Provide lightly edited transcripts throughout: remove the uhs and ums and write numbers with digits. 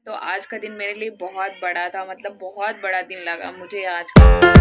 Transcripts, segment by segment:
तो आज का दिन मेरे लिए बहुत बड़ा था, मतलब बहुत बड़ा दिन लगा मुझे आज का।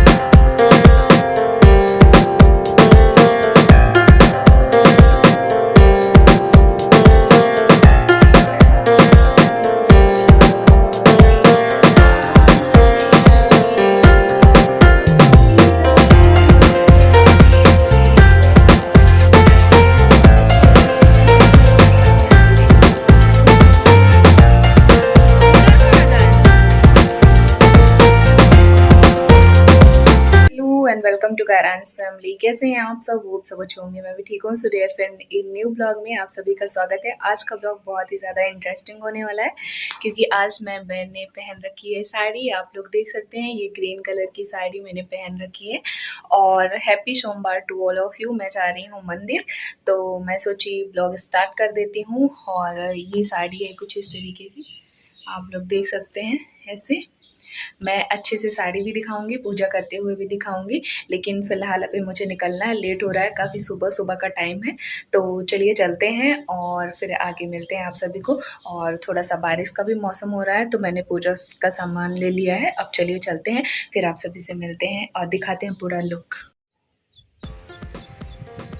एंड वेलकम टू गारांस फैमिली। कैसे हैं आप सब? वो सब अच्छे होंगे, मैं भी ठीक हूँ। सो डियर फ्रेंड, इन न्यू ब्लॉग में आप सभी का स्वागत है। आज का ब्लॉग बहुत ही ज़्यादा इंटरेस्टिंग होने वाला है क्योंकि आज मैंने पहन रखी है साड़ी। आप लोग देख सकते हैं, ये ग्रीन कलर की साड़ी मैंने पहन रखी है। और हैप्पी सोमवार टू ऑल ऑफ यू। मैं जा रही हूँ मंदिर, तो मैं सोची ब्लॉग स्टार्ट कर देती हूँ। और ये साड़ी है कुछ इस तरीके की, आप लोग देख सकते हैं। ऐसे मैं अच्छे से साड़ी भी दिखाऊंगी, पूजा करते हुए भी दिखाऊंगी, लेकिन फ़िलहाल अभी मुझे निकलना है, लेट हो रहा है काफ़ी, सुबह सुबह का टाइम है। तो चलिए चलते हैं और फिर आगे मिलते हैं आप सभी को। और थोड़ा सा बारिश का भी मौसम हो रहा है, तो मैंने पूजा का सामान ले लिया है। अब चलिए चलते हैं, फिर आप सभी से मिलते हैं और दिखाते हैं पूरा लुक।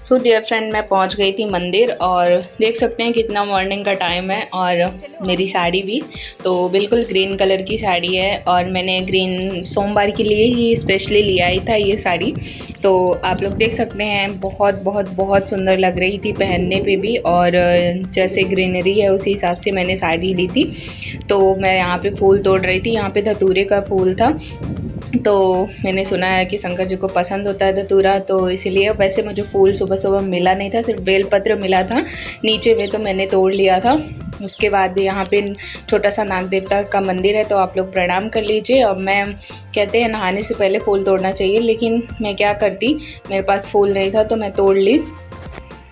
सो डियर फ्रेंड, मैं पहुंच गई थी मंदिर और देख सकते हैं कितना मॉर्निंग का टाइम है। और मेरी साड़ी भी तो बिल्कुल ग्रीन कलर की साड़ी है, और मैंने ग्रीन सोमवार के लिए ही स्पेशली लिया ही था ये साड़ी। तो आप लोग देख सकते हैं, बहुत बहुत बहुत सुंदर लग रही थी पहनने पे भी, और जैसे ग्रीनरी है उसी हिसाब से मैंने साड़ी ली थी। तो मैं यहाँ पे फूल तोड़ रही थी, यहाँ पे धतूरे का फूल था। तो मैंने सुना है कि शंकर जी को पसंद होता है धतूरा, तो इसीलिए। वैसे मुझे फूल सुबह सुबह मिला नहीं था, सिर्फ बेलपत्र मिला था नीचे में, तो मैंने तोड़ लिया था। उसके बाद यहाँ पे छोटा सा नाग देवता का मंदिर है, तो आप लोग प्रणाम कर लीजिए। और मैं, कहते हैं नहाने से पहले फूल तोड़ना चाहिए, लेकिन मैं क्या करती, मेरे पास फूल नहीं था तो मैं तोड़ ली।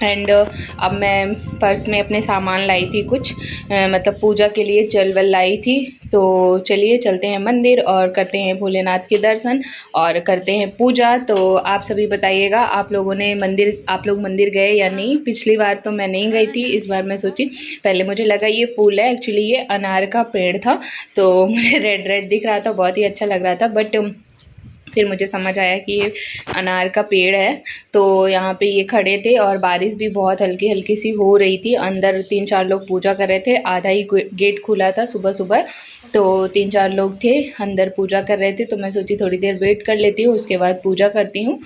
एंड अब मैं पर्स में अपने सामान लाई थी कुछ, मतलब पूजा के लिए जल वल लाई थी। तो चलिए चलते हैं मंदिर और करते हैं भोलेनाथ के दर्शन और करते हैं पूजा। तो आप सभी बताइएगा, आप लोग मंदिर गए या नहीं? पिछली बार तो मैं नहीं गई थी, इस बार मैं सोची। पहले मुझे लगा ये फूल है, एक्चुअली ये अनार का पेड़ था, तो मुझे रेड रेड दिख रहा था, बहुत ही अच्छा लग रहा था। बट फिर मुझे समझ आया कि ये अनार का पेड़ है। तो यहाँ पे ये खड़े थे और बारिश भी बहुत हल्की हल्की सी हो रही थी। अंदर 3-4 लोग पूजा कर रहे थे, आधा ही गेट खुला था सुबह सुबह, तो 3-4 लोग थे अंदर पूजा कर रहे थे। तो मैं सोची थोड़ी देर वेट कर लेती हूँ, उसके बाद पूजा करती हूँ।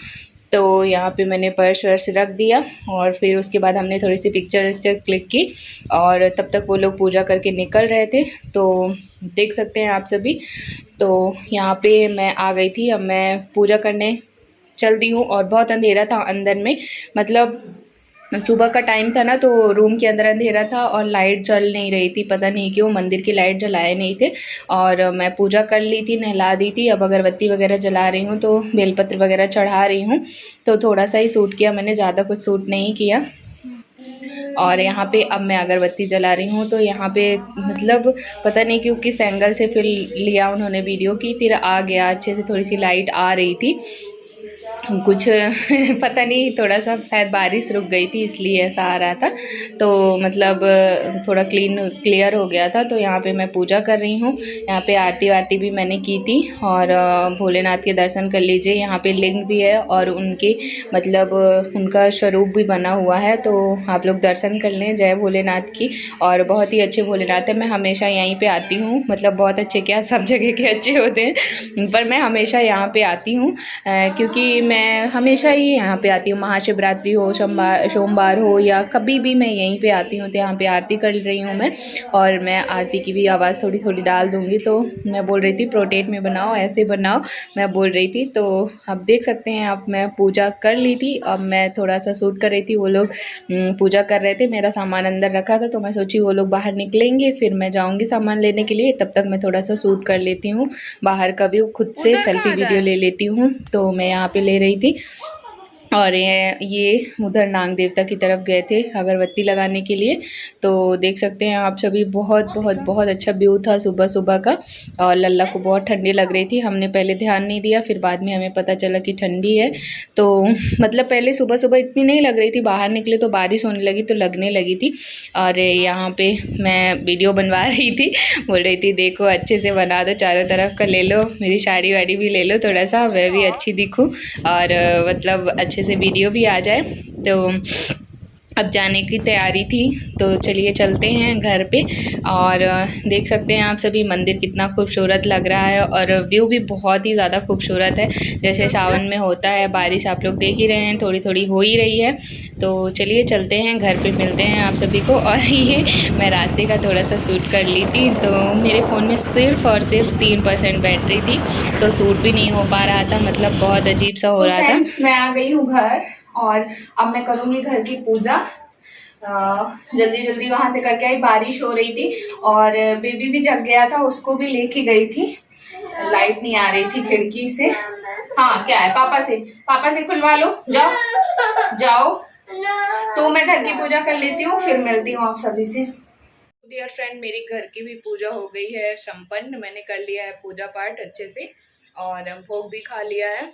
तो यहाँ पे मैंने पर्स वर्स रख दिया और फिर उसके बाद हमने थोड़ी सी पिक्चर क्लिक की, और तब तक वो लोग पूजा करके निकल रहे थे। तो देख सकते हैं आप सभी। तो यहाँ पे मैं आ गई थी, अब मैं पूजा करने चल दी हूँ। और बहुत अंधेरा था अंदर में, मतलब सुबह का टाइम था ना, तो रूम के अंदर अंधेरा था और लाइट जल नहीं रही थी, पता नहीं क्यों मंदिर की लाइट जलाए नहीं थे। और मैं पूजा कर ली थी, नहला दी थी। अब अगरबत्ती वगैरह जला रही हूँ, तो बेलपत्र वगैरह चढ़ा रही हूँ। तो थोड़ा सा ही सूट किया मैंने, ज़्यादा कुछ सूट नहीं किया। और यहाँ पे अब मैं अगरबत्ती जला रही हूँ। तो यहाँ पे मतलब पता नहीं क्यों किस एंगल से फिर लिया उन्होंने वीडियो की, फिर आ गया अच्छे से, थोड़ी सी लाइट आ रही थी कुछ पता नहीं, थोड़ा सा शायद बारिश रुक गई थी इसलिए ऐसा आ रहा था। तो मतलब थोड़ा क्लियर हो गया था। तो यहाँ पे मैं पूजा कर रही हूँ। यहाँ पे आरती वारती भी मैंने की थी। और भोलेनाथ के दर्शन कर लीजिए, यहाँ पे लिंग भी है और उनकी मतलब उनका स्वरूप भी बना हुआ है, तो आप लोग दर्शन कर लें। जय भोलेनाथ की। और बहुत ही अच्छे भोलेनाथ है, मैं हमेशा यहीं पर आती हूँ, मतलब बहुत अच्छे, क्या सब जगह के अच्छे होते हैं, पर मैं हमेशा यहाँ पर आती हूँ क्योंकि मैं हमेशा ही यहाँ पे आती हूँ। महाशिवरात्रि हो, सोमवार हो, या कभी भी मैं यहीं पे आती हूँ। तो यहाँ पे आरती कर रही हूँ मैं, और मैं आरती की भी आवाज़ थोड़ी थोड़ी डाल दूँगी। तो मैं बोल रही थी प्रोटेट में बनाओ, ऐसे बनाओ, मैं बोल रही थी। तो अब देख सकते हैं आप, मैं पूजा कर ली थी। अब मैं थोड़ा सा शूट कर रही थी, वो लोग पूजा कर रहे थे, मेरा सामान अंदर रखा था, तो मैं सोची वो लोग बाहर निकलेंगे फिर मैं जाऊँगी सामान लेने के लिए, तब तक मैं थोड़ा सा शूट कर लेती हूँ बाहर का भी, खुद से सेल्फी वीडियो ले लेती हूँ। तो मैं यहाँ पे ले रही थी। और ये उधर नाग देवता की तरफ गए थे अगरबत्ती लगाने के लिए। तो देख सकते हैं आप सभी, बहुत बहुत बहुत अच्छा व्यू था सुबह सुबह का। और लल्ला को बहुत ठंडी लग रही थी, हमने पहले ध्यान नहीं दिया, फिर बाद में हमें पता चला कि ठंडी है। तो मतलब पहले सुबह सुबह इतनी नहीं लग रही थी, बाहर निकले तो बारिश होने लगी तो लगने लगी थी। और यहाँ पे मैं वीडियो बनवा रही थी, बोल रही थी देखो अच्छे से बना दो, चारों तरफ का ले लो, मेरी साड़ी वाड़ी भी ले लो थोड़ा सा, मैं भी अच्छी दिखूँ और मतलब अच्छे से वीडियो भी आ जाए। तो अब जाने की तैयारी थी, तो चलिए चलते हैं घर पे। और देख सकते हैं आप सभी मंदिर कितना खूबसूरत लग रहा है और व्यू भी बहुत ही ज़्यादा खूबसूरत है। जैसे सावन में होता है, बारिश आप लोग देख ही रहे हैं, थोड़ी थोड़ी हो ही रही है। तो चलिए चलते हैं घर पे, मिलते हैं आप सभी को। और ये मैं रास्ते का थोड़ा सा शूट कर ली थी, तो मेरे फ़ोन में सिर्फ और सिर्फ 3% बैटरी थी, तो शूट भी नहीं हो पा रहा था, मतलब बहुत अजीब सा हो रहा था। मैं आ गई हूँ घर और अब मैं करूँगी घर की पूजा। जल्दी जल्दी वहाँ से करके आई, बारिश हो रही थी और बेबी भी जग गया था, उसको भी लेके गई थी, लाइट नहीं आ रही थी खिड़की से। हाँ क्या है, पापा से खुलवा लो, जाओ जाओ। तो मैं घर की पूजा कर लेती हूँ, फिर मिलती हूँ आप सभी से। डियर फ्रेंड, मेरी घर की भी पूजा हो गई है संपन्न, मैंने कर लिया है पूजा पाठ अच्छे से और भोग भी खा लिया है।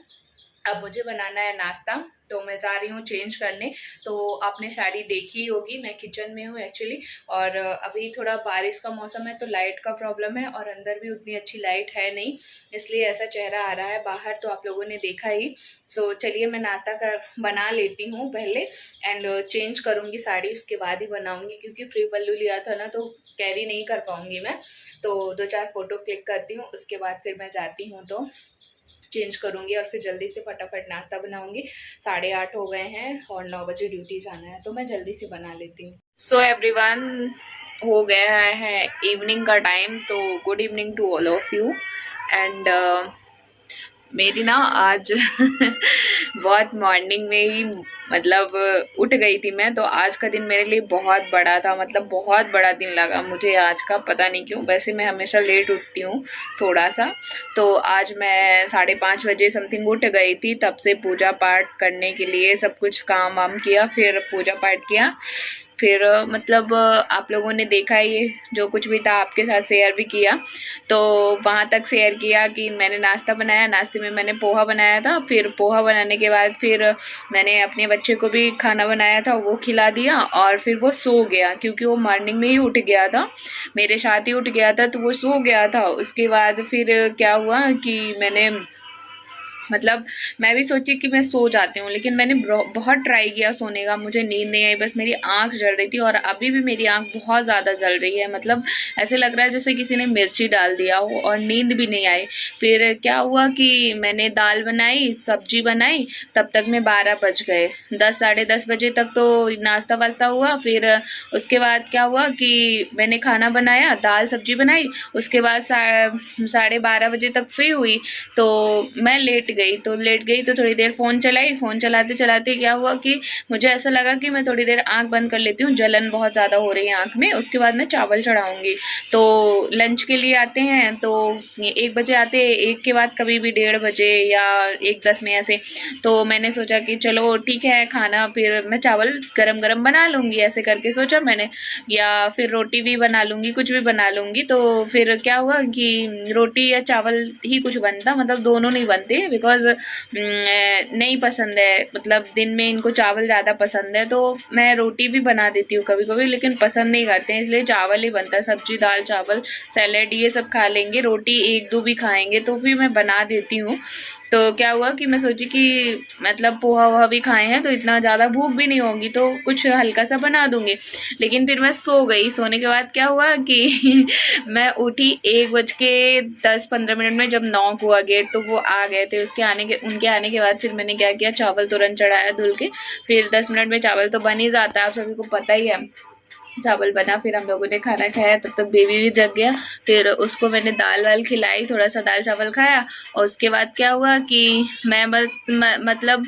अब मुझे बनाना है नाश्ता, तो मैं जा रही हूँ चेंज करने। तो आपने साड़ी देखी होगी, मैं किचन में हूँ एक्चुअली, और अभी थोड़ा बारिश का मौसम है तो लाइट का प्रॉब्लम है और अंदर भी उतनी अच्छी लाइट है नहीं, इसलिए ऐसा चेहरा आ रहा है। बाहर तो आप लोगों ने देखा ही। सो चलिए मैं नाश्ता बना लेती हूँ पहले एंड चेंज करूँगी साड़ी, उसके बाद ही बनाऊँगी, क्योंकि फ्री पल्लू लिया था ना तो कैरी नहीं कर पाऊँगी मैं। तो 2-4 फ़ोटो क्लिक करती हूँ, उसके बाद फिर मैं जाती हूँ तो चेंज करूँगी और फिर जल्दी से फटाफट नाश्ता बनाऊँगी। 8:30 हो गए हैं और 9 बजे ड्यूटी जाना है, तो मैं जल्दी से बना लेती हूँ। सो एवरीवन, हो गया है इवनिंग का टाइम, तो good evening to all of you. And मेरी ना आज बहुत मॉर्निंग में ही मतलब उठ गई थी मैं, तो आज का दिन मेरे लिए बहुत बड़ा था, मतलब बहुत बड़ा दिन लगा मुझे आज का, पता नहीं क्यों। वैसे मैं हमेशा लेट उठती हूँ थोड़ा सा, तो आज मैं 5:30 बजे समथिंग उठ गई थी। तब से पूजा पाठ करने के लिए सब कुछ काम वाम किया, फिर पूजा पाठ किया, फिर मतलब आप लोगों ने देखा ये जो कुछ भी था आपके साथ शेयर भी किया। तो वहाँ तक शेयर किया कि मैंने नाश्ता बनाया, नाश्ते में मैंने पोहा बनाया था, फिर पोहा बनाने के बाद फिर मैंने अपने बच्चे को भी खाना बनाया था, वो खिला दिया और फिर वो सो गया, क्योंकि वो मॉर्निंग में ही उठ गया था, मेरे साथ ही उठ गया था, तो वो सो गया था। उसके बाद फिर क्या हुआ कि मैंने मतलब मैं भी सोची कि मैं सो जाती हूँ, लेकिन मैंने बहुत ट्राई किया सोने का, मुझे नींद नहीं आई, बस मेरी आंख जल रही थी और अभी भी मेरी आंख बहुत ज़्यादा जल रही है, मतलब ऐसे लग रहा है जैसे किसी ने मिर्ची डाल दिया हो, और नींद भी नहीं आई। फिर क्या हुआ कि मैंने दाल बनाई, सब्जी बनाई, तब तक में 12 बज गए, 10 साढ़े 10 बजे तक तो नाश्ता वास्ता हुआ। फिर उसके बाद क्या हुआ कि मैंने खाना बनाया, दाल सब्जी बनाई, उसके बाद 12:30 बजे तक फ्री हुई, तो मैं लेट गई तो थोड़ी देर फ़ोन चलाई। फ़ोन चलाते चलाते क्या हुआ कि मुझे ऐसा लगा कि मैं थोड़ी देर आंख बंद कर लेती हूँ, जलन बहुत ज़्यादा हो रही है आंख में, उसके बाद मैं चावल चढ़ाऊँगी। तो लंच के लिए आते हैं तो 1 बजे आते हैं, 1 के बाद कभी भी 1:30 बजे या 1:10 में ऐसे। तो मैंने सोचा कि चलो ठीक है, खाना फिर मैं चावल गरम गरम बना लूँगी, ऐसे करके सोचा मैंने, या फिर रोटी भी बना लूँगी, कुछ भी बना लूँगी। तो फिर क्या हुआ कि रोटी या चावल ही कुछ बनता, मतलब दोनों नहीं बनते, बिकॉज नहीं पसंद है, मतलब दिन में इनको चावल ज़्यादा पसंद है, तो मैं रोटी भी बना देती हूँ कभी कभी, लेकिन पसंद नहीं करते हैं, इसलिए चावल ही बनता है। सब्जी दाल चावल सैलेड ये सब खा लेंगे, रोटी 1-2 भी खाएंगे, तो फिर मैं बना देती हूँ। तो क्या हुआ कि मैं सोची कि मतलब पोहा वोहा भी खाए हैं तो इतना ज़्यादा भूख भी नहीं होगी, तो कुछ हल्का सा बना दूँगी। लेकिन फिर मैं सो गई। सोने के बाद क्या हुआ कि मैं उठी 1:10-15 में, जब नॉक हुआ गेट तो वो आ गए थे। उनके आने के बाद फिर मैंने क्या किया, चावल तुरंत चढ़ाया धुल के, फिर 10 मिनट में चावल तो बन ही जाता है, आप सभी को पता ही है। चावल बना, फिर हम लोगों ने खाना खाया, तब तक बेबी भी जग गया। फिर उसको मैंने दाल वाल खिलाई, थोड़ा सा दाल चावल खाया। और उसके बाद क्या हुआ कि मैं मतलब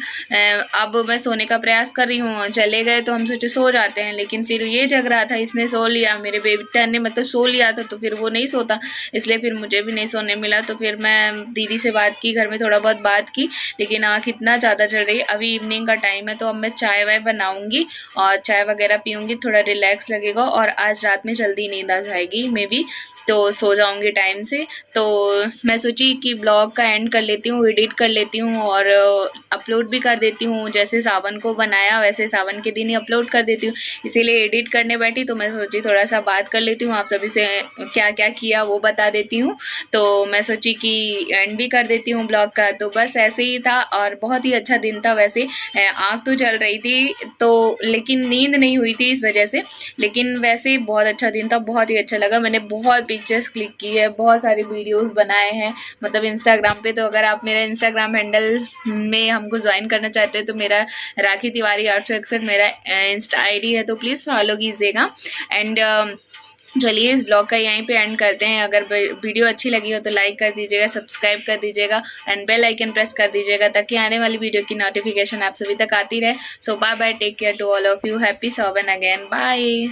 अब मैं सोने का प्रयास कर रही हूँ। चले गए तो हम सोचे सो जाते हैं, लेकिन फिर ये जग रहा था, इसने सो लिया, मेरे बेटा ने मतलब सो लिया था, तो फिर वो नहीं सोता, इसलिए फिर मुझे भी नहीं सोने मिला। तो फिर मैं दीदी से बात की, घर में थोड़ा बहुत बात की, लेकिन आँख इतना ज़्यादा चढ़ रही है। अभी इवनिंग का टाइम है, तो अब मैं चाय वाय बनाऊँगी और चाय वगैरह पीऊँगी, थोड़ा रिलैक्स लगेगा। और आज रात में जल्दी नींद आ जाएगी मे बी, तो सो जाऊँगी टाइम से। तो मैं सोची कि ब्लॉग का एंड कर लेती हूँ, एडिट कर लेती हूँ और अपलोड भी कर देती हूँ। जैसे सावन को बनाया वैसे सावन के दिन ही अपलोड कर देती हूँ, इसीलिए एडिट करने बैठी तो मैं सोची थोड़ा सा बात कर लेती हूँ, आप सभी से क्या क्या किया वो बता देती हूँ। तो मैं सोची कि एंड भी कर देती हूँ ब्लॉग का। तो बस ऐसे ही था और बहुत ही अच्छा दिन था। वैसे आँख तो चल रही थी तो, लेकिन नींद नहीं हुई थी इस वजह से, लेकिन वैसे ही बहुत अच्छा दिन था, बहुत ही अच्छा लगा। मैंने बहुत पिक्चर्स क्लिक की है, बहुत सारे वीडियोस बनाए हैं, मतलब इंस्टाग्राम पे। तो अगर आप मेरा इंस्टाग्राम हैंडल में हमको ज्वाइन करना चाहते हैं तो मेरा राखी तिवारी 861 मेरा इंस्टा आईडी है, तो प्लीज़ फॉलो कीजिएगा। एंड चलिए इस ब्लॉग का यहीं पे एंड करते हैं। अगर वीडियो अच्छी लगी हो तो लाइक कर दीजिएगा, सब्सक्राइब कर दीजिएगा एंड बेल आइकन प्रेस कर दीजिएगा, ताकि आने वाली वीडियो की नोटिफिकेशन आप सभी तक आती रहे। So bye bye, take care to all of you, happy Sawan again, bye.